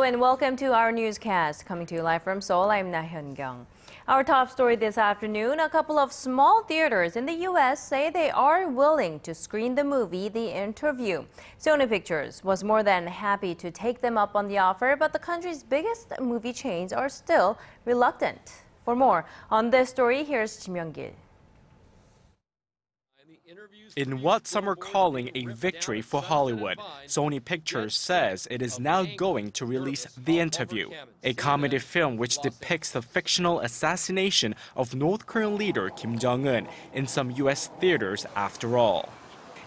Hello and welcome to our newscast. Coming to you live from Seoul, I'm Laah Hyun-kyung. Our top story this afternoon, a couple of small theaters in the U.S. say they are willing to screen the movie The Interview. Sony Pictures was more than happy to take them up on the offer, but the country's biggest movie chains are still reluctant. For more on this story, here's Ji Myung-kil. In what some are calling a victory for Hollywood, Sony Pictures says it is now going to release The Interview, a comedy film which depicts the fictional assassination of North Korean leader Kim Jong-un in some U.S. theaters after all.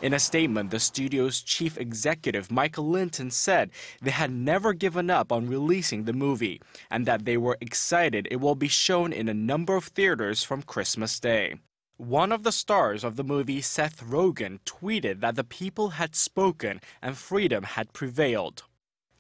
In a statement, the studio's Chief Executive Michael Lynton said they had never given up on releasing the movie and that they were excited it will be shown in a number of theaters from Christmas Day. One of the stars of the movie, Seth Rogen, tweeted that the people had spoken and freedom had prevailed.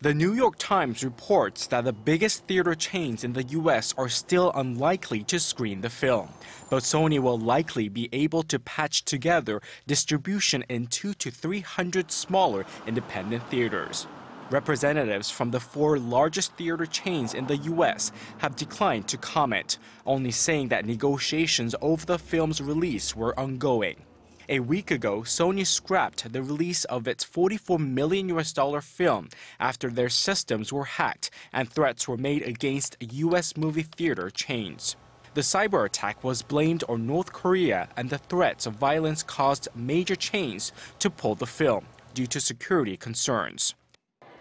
The New York Times reports that the biggest theater chains in the U.S. are still unlikely to screen the film, but Sony will likely be able to patch together distribution in 200 to 300 smaller independent theaters. Representatives from the 4 largest theater chains in the U.S. have declined to comment, only saying that negotiations over the film's release were ongoing. A week ago, Sony scrapped the release of its $44 million film after their systems were hacked and threats were made against U.S. movie theater chains. The cyber attack was blamed on North Korea, and the threats of violence caused major chains to pull the film due to security concerns.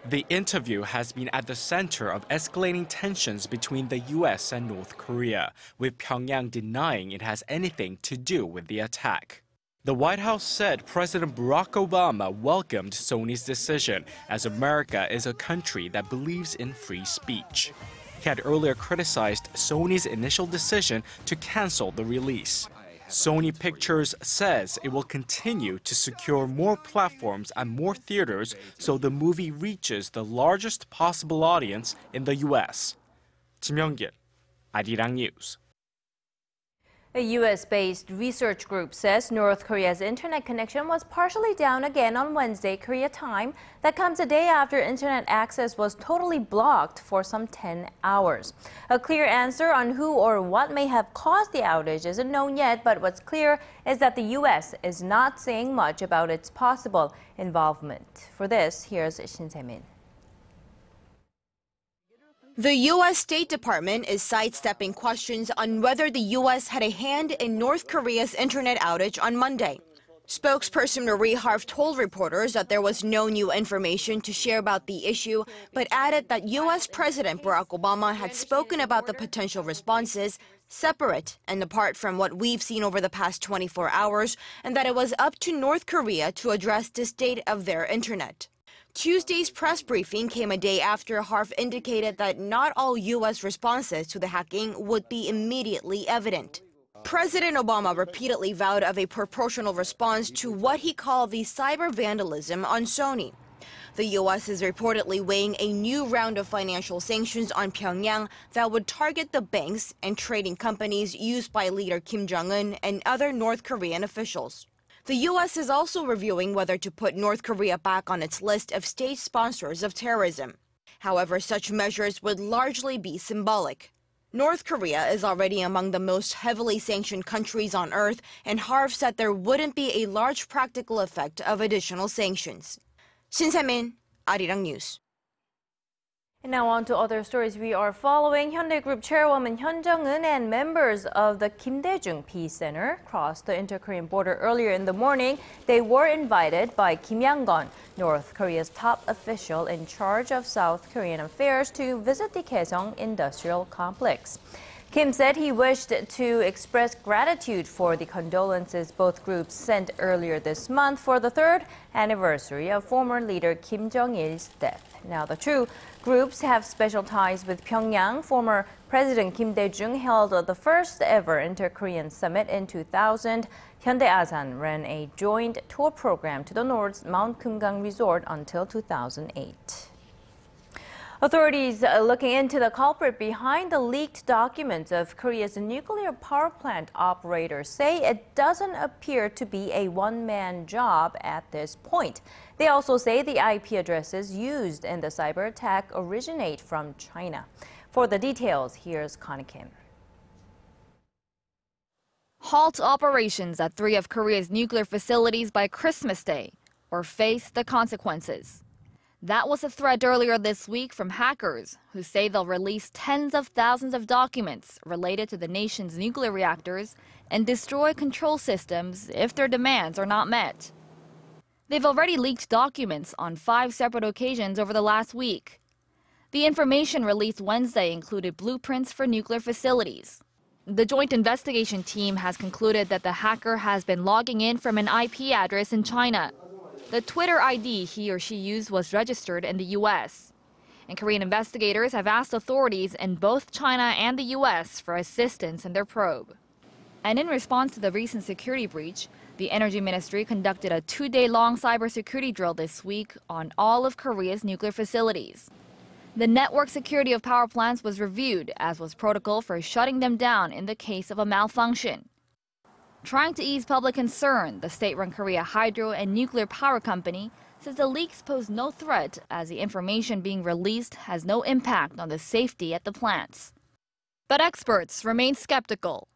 The Interview has been at the center of escalating tensions between the U.S. and North Korea, with Pyongyang denying it has anything to do with the attack. The White House said President Barack Obama welcomed Sony's decision, as America is a country that believes in free speech. He had earlier criticized Sony's initial decision to cancel the release. Sony Pictures says it will continue to secure more platforms and more theaters so the movie reaches the largest possible audience in the U.S. Ji Myung-kil, ARIRANG News. A U.S.-based research group says North Korea's internet connection was partially down again on Wednesday, Korea time. That comes a day after internet access was totally blocked for some 10 hours. A clear answer on who or what may have caused the outage isn't known yet, but what's clear is that the U.S. is not saying much about its possible involvement. For this, here's Shin Se-min. The U.S. State Department is sidestepping questions on whether the U.S. had a hand in North Korea's internet outage on Monday. Spokesperson Marie Harf told reporters that there was no new information to share about the issue, but added that U.S. President Barack Obama had spoken about the potential responses separate and apart from what we've seen over the past 24 hours, and that it was up to North Korea to address the state of their internet. Tuesday's press briefing came a day after Harf indicated that not all U.S. responses to the hacking would be immediately evident. President Obama repeatedly vowed of a proportional response to what he called the cyber vandalism on Sony. The U.S. is reportedly weighing a new round of financial sanctions on Pyongyang that would target the banks and trading companies used by leader Kim Jong-un and other North Korean officials. The U.S. is also reviewing whether to put North Korea back on its list of state sponsors of terrorism. However, such measures would largely be symbolic. North Korea is already among the most heavily sanctioned countries on earth, and Harf said there wouldn't be a large practical effect of additional sanctions. Shin Se-min, ARIRANG News. And now on to other stories we are following. Hyundai Group Chairwoman Hyun Jong-un and members of the Kim Dae-jung Peace Center crossed the inter-Korean border earlier in the morning. They were invited by Kim Yang-gon, North Korea's top official in charge of South Korean affairs, to visit the Kaesong Industrial Complex. Kim said he wished to express gratitude for the condolences both groups sent earlier this month for the 3rd anniversary of former leader Kim Jong-il's death. Now, the two groups have special ties with Pyongyang. Former President Kim Dae-jung held the first ever inter-Korean summit in 2000. Hyundai Asan ran a joint tour program to the North's Mount Kumgang resort until 2008. Authorities looking into the culprit behind the leaked documents of Korea's nuclear power plant operators say it doesn't appear to be a one-man job at this point. They also say the IP addresses used in the cyber attack originate from China. For the details, here's Connie Kim. Halt operations at 3 of Korea's nuclear facilities by Christmas Day, or face the consequences. That was a threat earlier this week from hackers who say they'll release tens of thousands of documents related to the nation's nuclear reactors and destroy control systems if their demands are not met. They've already leaked documents on 5 separate occasions over the last week. The information released Wednesday included blueprints for nuclear facilities. The joint investigation team has concluded that the hacker has been logging in from an IP address in China. The Twitter ID he or she used was registered in the U.S. And Korean investigators have asked authorities in both China and the U.S. for assistance in their probe. And in response to the recent security breach, the Energy Ministry conducted a 2-day-long cybersecurity drill this week on all of Korea's nuclear facilities. The network security of power plants was reviewed, as was protocol for shutting them down in the case of a malfunction. Trying to ease public concern, the state-run Korea Hydro and Nuclear Power Company says the leaks pose no threat as the information being released has no impact on the safety at the plants. But experts remain skeptical.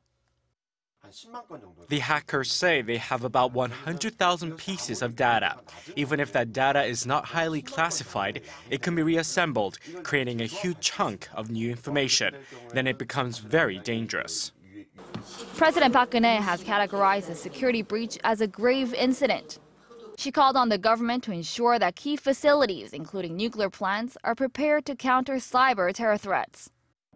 The hackers say they have about 100,000 pieces of data. Even if that data is not highly classified, it can be reassembled, creating a huge chunk of new information. Then it becomes very dangerous. President Park Geun-hye has categorized the security breach as a grave incident. She called on the government to ensure that key facilities, including nuclear plants, are prepared to counter cyber terror threats.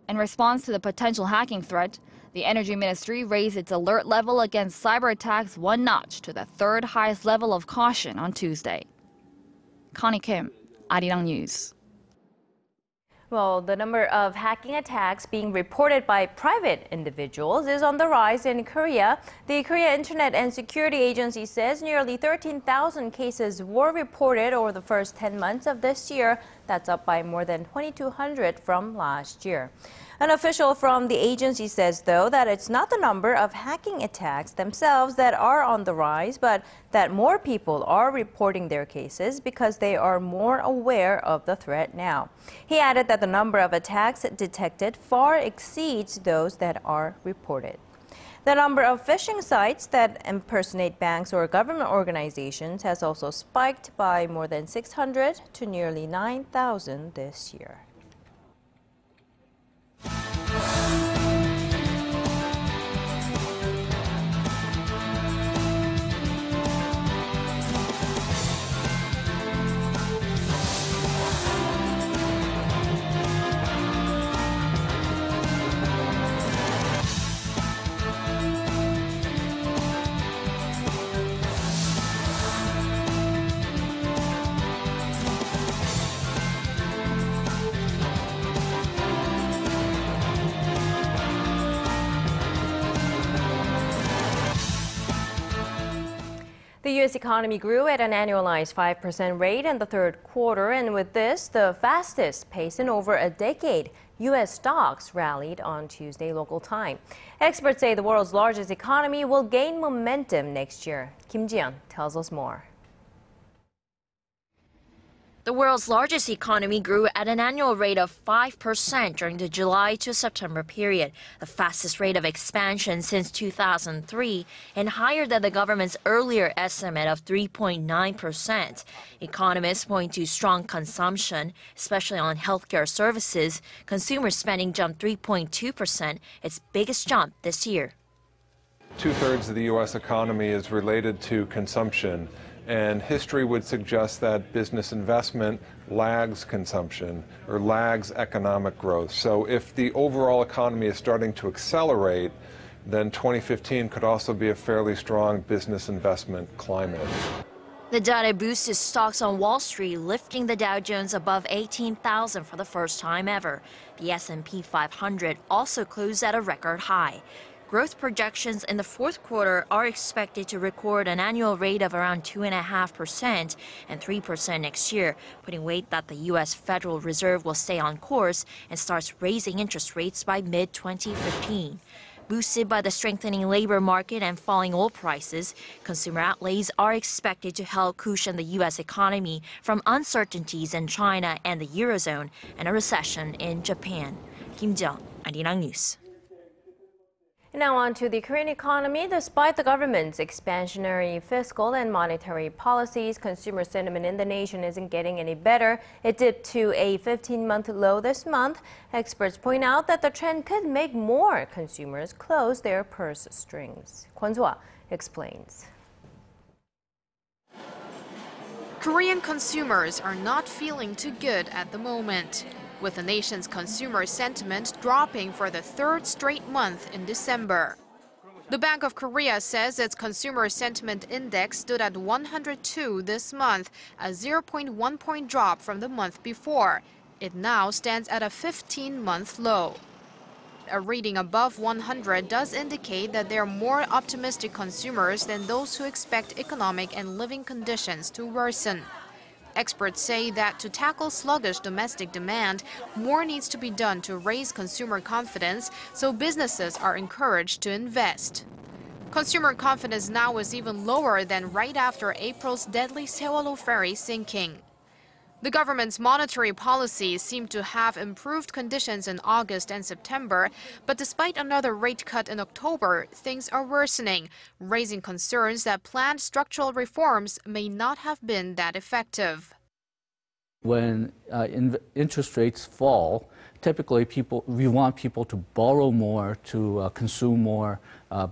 In response to the potential hacking threat, the Energy Ministry raised its alert level against cyber attacks 1 notch to the 3rd highest level of caution on Tuesday. Connie Kim, ARIRANG News. Well, the number of hacking attacks being reported by private individuals is on the rise in Korea. The Korea Internet and Security Agency says nearly 13,000 cases were reported over the first 10 months of this year. That's up by more than 2,200 from last year. An official from the agency says, though, that it's not the number of hacking attacks themselves that are on the rise, but that more people are reporting their cases because they are more aware of the threat now. He added that the number of attacks detected far exceeds those that are reported. The number of phishing sites that impersonate banks or government organizations has also spiked by more than 600 to nearly 9,000 this year. The U.S. economy grew at an annualized 5% rate in the 3rd quarter, and with this, the fastest pace in over a decade, U.S. stocks rallied on Tuesday local time. Experts say the world's largest economy will gain momentum next year. Kim Ji-yeon tells us more. The world's largest economy grew at an annual rate of 5% during the July to September period, the fastest rate of expansion since 2003, and higher than the government's earlier estimate of 3.9%. Economists point to strong consumption, especially on healthcare services. Consumer spending jumped 3.2%, its biggest jump this year. 2/3 of the U.S. economy is related to consumption. And history would suggest that business investment lags consumption or lags economic growth. So if the overall economy is starting to accelerate, then 2015 could also be a fairly strong business investment climate. The data boosted stocks on Wall Street, lifting the Dow Jones above 18,000 for the first time ever. The S&P 500 also closed at a record high. growth projections in the fourth quarter are expected to record an annual rate of around 2.5% and 3% next year, putting weight that the U.S. Federal Reserve will stay on course and starts raising interest rates by mid-2015. Boosted by the strengthening labor market and falling oil prices, consumer outlays are expected to help cushion the U.S. economy from uncertainties in China and the Eurozone and a recession in Japan. Kim Jong-un, ARIRANG News. Now on to the Korean economy. Despite the government's expansionary fiscal and monetary policies, consumer sentiment in the nation isn't getting any better. It dipped to a 15-month low this month. Experts point out that the trend could make more consumers close their purse strings. Kwon So-ah explains. Korean consumers are not feeling too good at the moment, with the nation's consumer sentiment dropping for the third straight month in December. The Bank of Korea says its consumer sentiment index stood at 102 this month, a 0.1 point drop from the month before. It now stands at a 15-month low. A reading above 100 does indicate that there are more optimistic consumers than those who expect economic and living conditions to worsen. Experts say that to tackle sluggish domestic demand, more needs to be done to raise consumer confidence, so businesses are encouraged to invest. Consumer confidence now is even lower than right after April's deadly Seoul ferry sinking. The government's monetary policies seem to have improved conditions in August and September, but despite another rate cut in October, things are worsening, raising concerns that planned structural reforms may not have been that effective. When interest rates fall, typically we want people to borrow more, to consume more,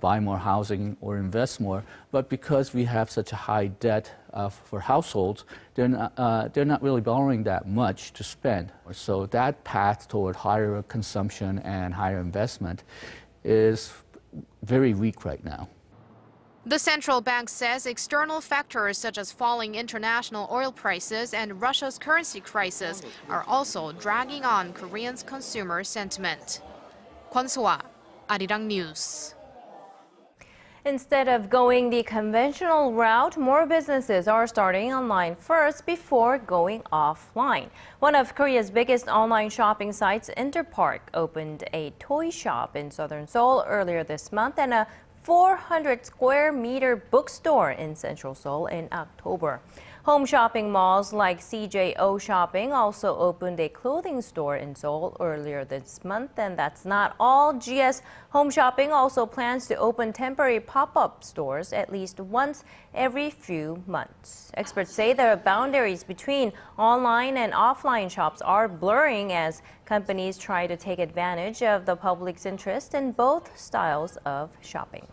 buy more housing or invest more. But because we have such a high debt for households, they're not really borrowing that much to spend. So that path toward higher consumption and higher investment is very weak right now. The central bank says external factors such as falling international oil prices and Russia's currency crisis are also dragging on Koreans' consumer sentiment. Kwon So-ah, ARIRANG News. Instead of going the conventional route, more businesses are starting online first before going offline. One of Korea's biggest online shopping sites, Interpark, opened a toy shop in southern Seoul earlier this month and a 400 square meter bookstore in central Seoul in October. Home shopping malls like CJO Shopping also opened a clothing store in Seoul earlier this month. And that's not all. GS Home Shopping also plans to open temporary pop-up stores at least once every few months. Experts say the boundaries between online and offline shops are blurring as companies try to take advantage of the public's interest in both styles of shopping.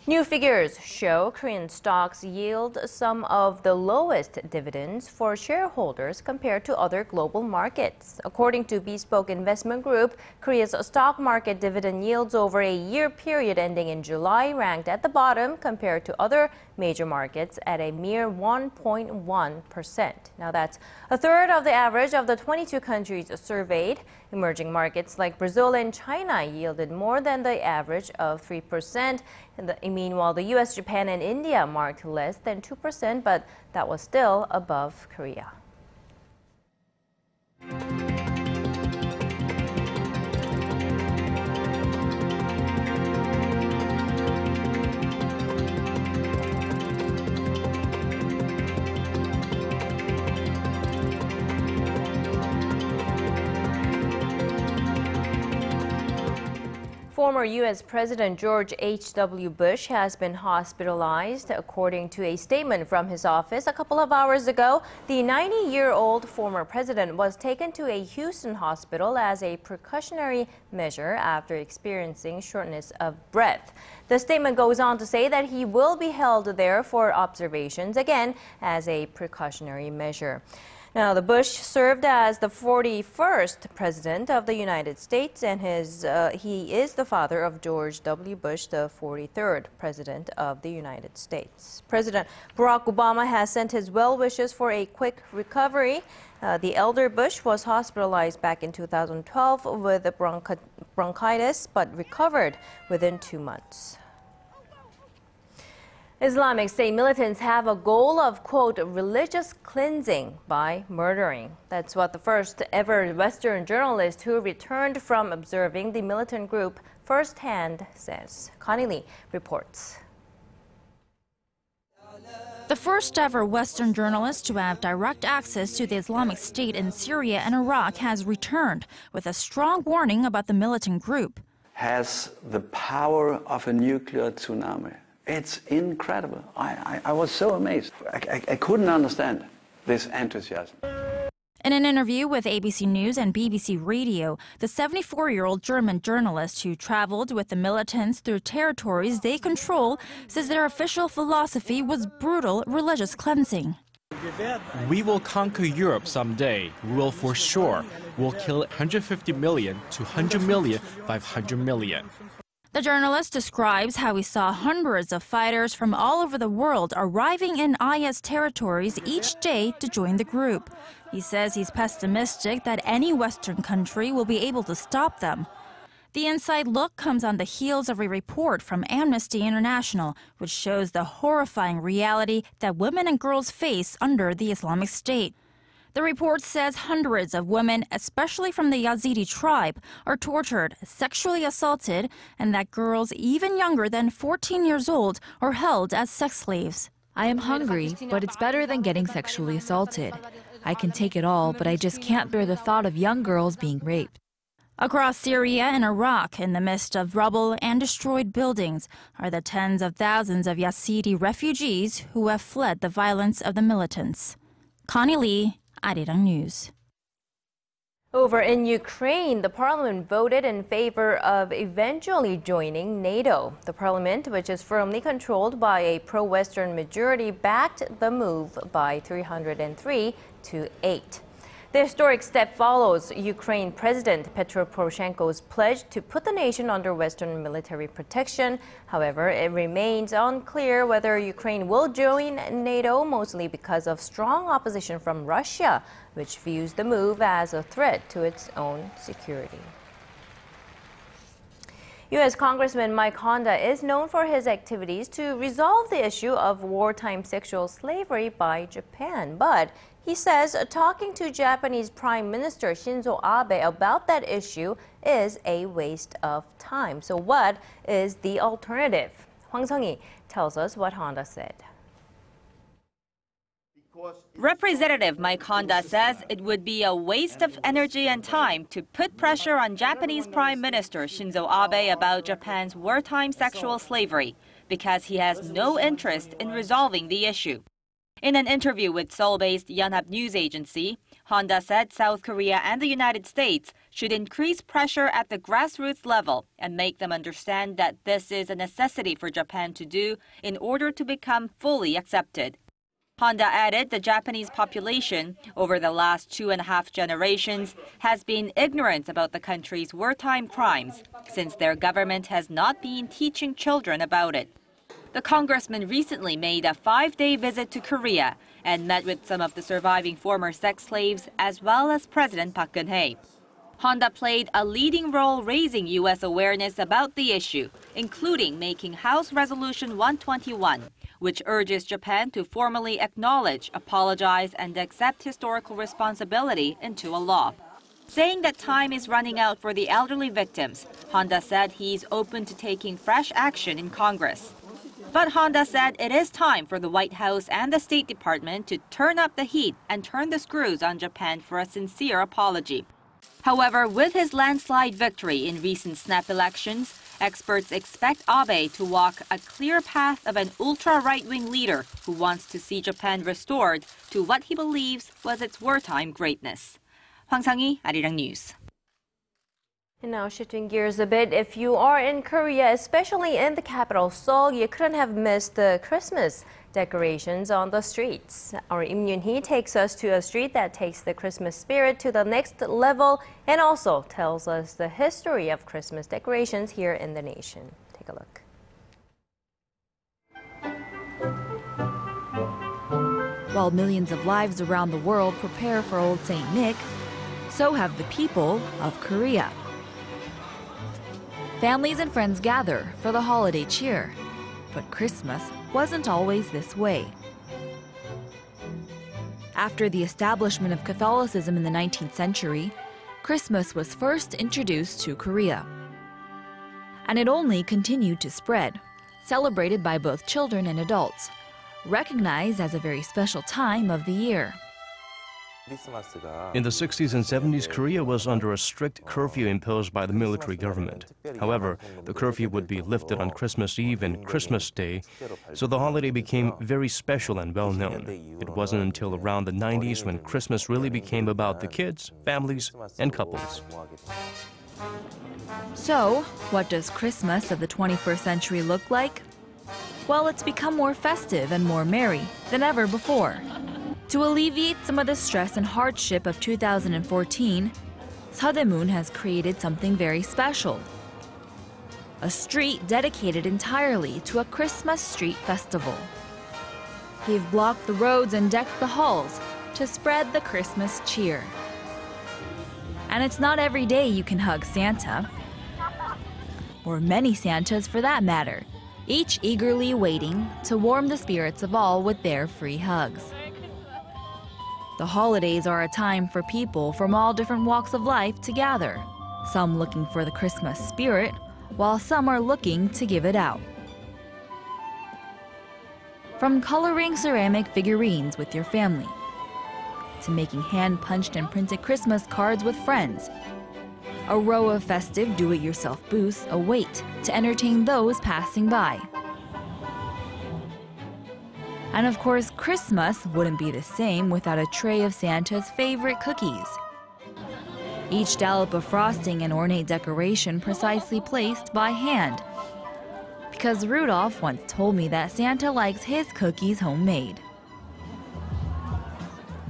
New figures show Korean stocks yield some of the lowest dividends for shareholders compared to other global markets. According to Bespoke Investment Group, Korea's stock market dividend yields over a year period ending in July ranked at the bottom compared to other major markets at a mere 1.1%. Now that's a third of the average of the 22 countries surveyed. Emerging markets like Brazil and China yielded more than the average of 3%. Meanwhile, the US, Japan, and India marked less than 2%, but that was still above Korea. Former U.S. President George H.W. Bush has been hospitalized. According to a statement from his office a couple of hours ago, the 90-year-old former president was taken to a Houston hospital as a precautionary measure after experiencing shortness of breath. The statement goes on to say that he will be held there for observations, again, as a precautionary measure. Now, the Bush served as the 41st president of the United States, and he is the father of George W. Bush, the 43rd president of the United States. President Barack Obama has sent his well wishes for a quick recovery. The elder Bush was hospitalized back in 2012 with bronchitis, but recovered within 2 months. Islamic State militants have a goal of, quote, religious cleansing by murdering. That's what the first ever Western journalist who returned from observing the militant group firsthand says. Connie Lee reports. The first ever Western journalist to have direct access to the Islamic State in Syria and Iraq has returned with a strong warning about the militant group. Has the power of a nuclear tsunami. It's incredible. I was so amazed. I couldn't understand this enthusiasm. In an interview with ABC News and BBC Radio, the 74-year-old German journalist who traveled with the militants through territories they control says their official philosophy was brutal religious cleansing. We will conquer Europe someday. We will for sure. We'll kill 150 million to 100 million, 500 million. The journalist describes how he saw hundreds of fighters from all over the world arriving in IS territories each day to join the group. He says he's pessimistic that any Western country will be able to stop them. The inside look comes on the heels of a report from Amnesty International, which shows the horrifying reality that women and girls face under the Islamic State. The report says hundreds of women, especially from the Yazidi tribe, are tortured, sexually assaulted, and that girls even younger than 14 years old are held as sex slaves. I am hungry, but it's better than getting sexually assaulted. I can take it all, but I just can't bear the thought of young girls being raped. Across Syria and Iraq, in the midst of rubble and destroyed buildings, are the tens of thousands of Yazidi refugees who have fled the violence of the militants. Connie Lee, ARIRANG News. Over in Ukraine, the parliament voted in favor of eventually joining NATO. The parliament, which is firmly controlled by a pro-Western majority, backed the move by 303 to 8. The historic step follows Ukraine President Petro Poroshenko's pledge to put the nation under Western military protection. However, it remains unclear whether Ukraine will join NATO, mostly because of strong opposition from Russia, which views the move as a threat to its own security. U.S. Congressman Mike Honda is known for his activities to resolve the issue of wartime sexual slavery by Japan, but he says talking to Japanese Prime Minister Shinzo Abe about that issue is a waste of time. So what is the alternative? Hwang Sung-hee tells us what Honda said. Representative Mike Honda says it would be a waste of energy and time to put pressure on Japanese Prime Minister Shinzo Abe about Japan's wartime sexual slavery because he has no interest in resolving the issue. In an interview with Seoul-based Yonhap News Agency, Honda said South Korea and the United States should increase pressure at the grassroots level and make them understand that this is a necessity for Japan to do in order to become fully accepted. Honda added the Japanese population, over the last 2.5 generations, has been ignorant about the country's wartime crimes, since their government has not been teaching children about it. The congressman recently made a 5-day visit to Korea and met with some of the surviving former sex slaves as well as President Park Geun-hye. Honda played a leading role raising U.S. awareness about the issue, including making House Resolution 121, which urges Japan to formally acknowledge, apologize, and accept historical responsibility into a law. Saying that time is running out for the elderly victims, Honda said he's open to taking fresh action in Congress. But Honda said it is time for the White House and the State Department to turn up the heat and turn the screws on Japan for a sincere apology. However, with his landslide victory in recent snap elections, experts expect Abe to walk a clear path of an ultra-right-wing leader who wants to see Japan restored to what he believes was its wartime greatness. Hwang Sang-hee, ARIRANG News. And now shifting gears a bit, if you are in Korea, especially in the capital Seoul, you couldn't have missed the Christmas decorations on the streets. Our Im Yoon-hee takes us to a street that takes the Christmas spirit to the next level and also tells us the history of Christmas decorations here in the nation. Take a look. While millions of lives around the world prepare for Old St. Nick, so have the people of Korea. Families and friends gather for the holiday cheer, but Christmas wasn't always this way. After the establishment of Catholicism in the 19th century, Christmas was first introduced to Korea. And it only continued to spread, celebrated by both children and adults, recognized as a very special time of the year. In the 60s and 70s, Korea was under a strict curfew imposed by the military government. However, the curfew would be lifted on Christmas Eve and Christmas Day, so the holiday became very special and well-known. It wasn't until around the 90s when Christmas really became about the kids, families, and couples. So, what does Christmas of the 21st century look like? Well, it's become more festive and more merry than ever before. To alleviate some of the stress and hardship of 2014, Seodaemun has created something very special. A street dedicated entirely to a Christmas street festival. They've blocked the roads and decked the halls to spread the Christmas cheer. And it's not every day you can hug Santa, or many Santas for that matter, each eagerly waiting to warm the spirits of all with their free hugs. The holidays are a time for people from all different walks of life to gather, some looking for the Christmas spirit, while some are looking to give it out. From coloring ceramic figurines with your family, to making hand-punched and printed Christmas cards with friends, a row of festive do-it-yourself booths await to entertain those passing by. And of course, Christmas wouldn't be the same without a tray of Santa's favorite cookies. Each dollop of frosting and ornate decoration precisely placed by hand. Because Rudolph once told me that Santa likes his cookies homemade.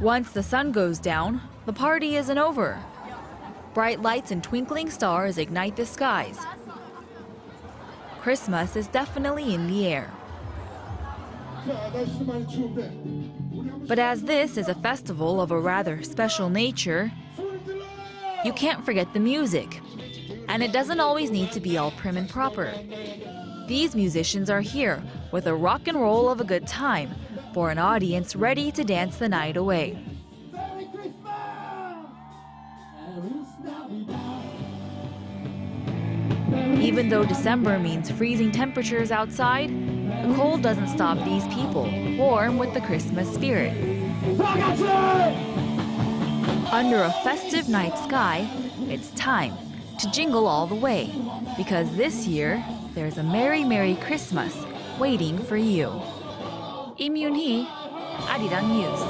Once the sun goes down, the party isn't over. Bright lights and twinkling stars ignite the skies. Christmas is definitely in the air. But as this is a festival of a rather special nature, you can't forget the music. And it doesn't always need to be all prim and proper. These musicians are here with a rock and roll of a good time for an audience ready to dance the night away. Even though December means freezing temperatures outside, the cold doesn't stop these people warm with the Christmas spirit. Under a festive night sky, it's time to jingle all the way, because this year there's a Merry Merry Christmas waiting for you. Im Yoon-hee, ARIRANG News.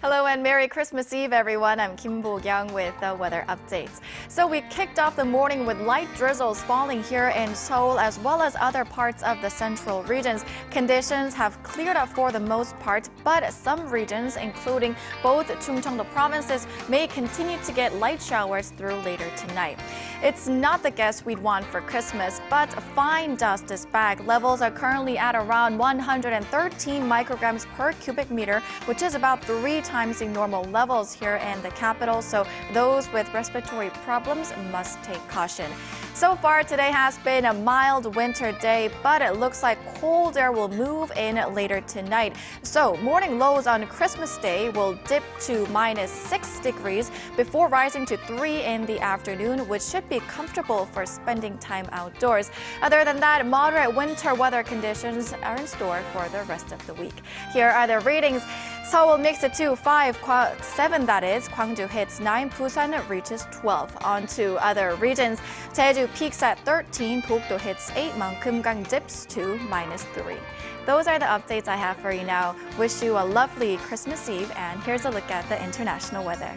Hello and Merry Christmas Eve, everyone. I'm Kim Bo-kyung with the weather updates. So we kicked off the morning with light drizzles falling here in Seoul as well as other parts of the central regions. Conditions have cleared up for the most part, but some regions, including both Chungcheong provinces, may continue to get light showers through later tonight. It's not the guest we'd want for Christmas, but fine dust is back. Levels are currently at around 113 micrograms per cubic meter, which is about 3 times the normal levels here in the capital. So those with respiratory problems must take caution. So far today has been a mild winter day, but it looks like cold air will move in later tonight. So morning lows on Christmas Day will dip to -6 degrees before rising to 3 in the afternoon, which should be comfortable for spending time outdoors. Other than that, moderate winter weather conditions are in store for the rest of the week. Here are the readings. Seoul makes it to 7, that is. Gwangju hits 9, Busan reaches 12. On to other regions. Jeju peaks at 13, Dokdo hits 8, Kumgang dips to -3. Those are the updates I have for you now. Wish you a lovely Christmas Eve, and here's a look at the international weather.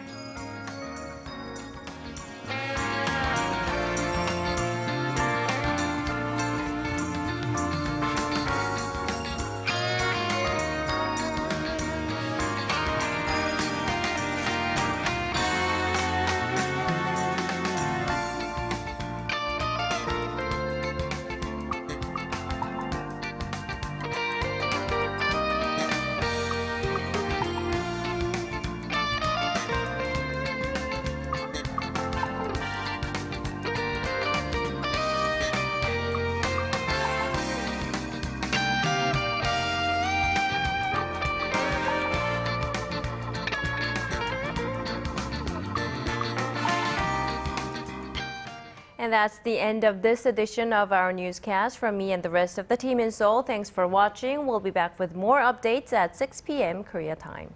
And that's the end of this edition of our newscast. From me and the rest of the team in Seoul, thanks for watching. We'll be back with more updates at 6 p.m. Korea time.